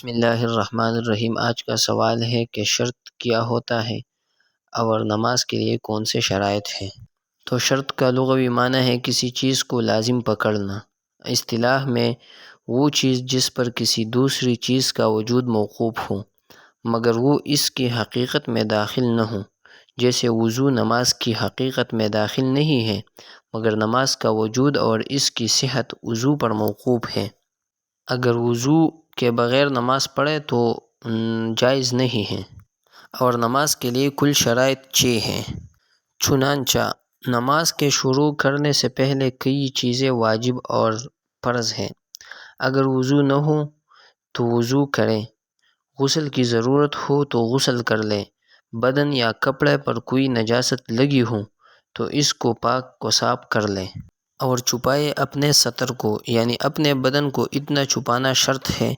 بسم اللہ الرحمن الرحیم۔ آج کا سوال ہے کہ شرط کیا ہوتا ہے اور نماز کے لیے کون سے شرائط ہیں؟ تو شرط کا لغوی معنی ہے کسی چیز کو لازم پکڑنا۔ اصطلاح میں وہ چیز جس پر کسی دوسری چیز کا وجود موقوف ہو مگر وہ اس کی حقیقت میں داخل نہ ہو، جیسے وضو نماز کی حقیقت میں داخل نہیں ہے مگر نماز کا وجود اور اس کی صحت وضو پر موقوف ہے۔ اگر وضو کے بغیر نماز پڑھے تو جائز نہیں ہے، اور نماز کے لیے کل شرائط 6 ہیں۔ چنانچہ نماز کے شروع کرنے سے پہلے کئی چیزیں واجب اور فرض ہیں۔ اگر وضو نہ ہو تو وضو کریں، غسل کی ضرورت ہو تو غسل کر لیں، بدن یا کپڑے پر کوئی نجاست لگی ہو تو اس کو پاک و صاف کر لیں، اور چھپائے اپنے سطر کو یعنی اپنے بدن کو اتنا چھپانا شرط ہے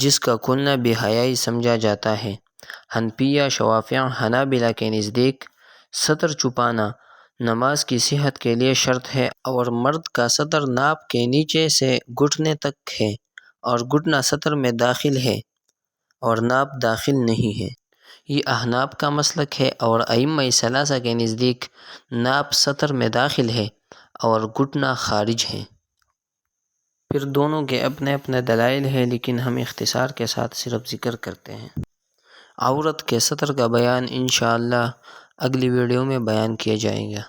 جس کا کھلنا بے حیائی سمجھا جاتا ہے۔ حنفیہ، شوافیہ، حنابلہ کے نزدیک سطر چھپانا نماز کی صحت کے لیے شرط ہے، اور مرد کا سطر ناپ کے نیچے سے گھٹنے تک ہے اور گھٹنا سطر میں داخل ہے اور ناپ داخل نہیں ہے۔ یہ احناف کا مسلک ہے، اور ائمہ ثلاثہ کے نزدیک ناپ سطر میں داخل ہے اور گھٹنا خارج ہے۔ پھر دونوں کے اپنے اپنے دلائل ہیں، لیکن ہم اختصار کے ساتھ صرف ذکر کرتے ہیں۔ عورت کے سطر کا بیان انشاءاللہ اگلی ویڈیو میں بیان کیا جائے گا۔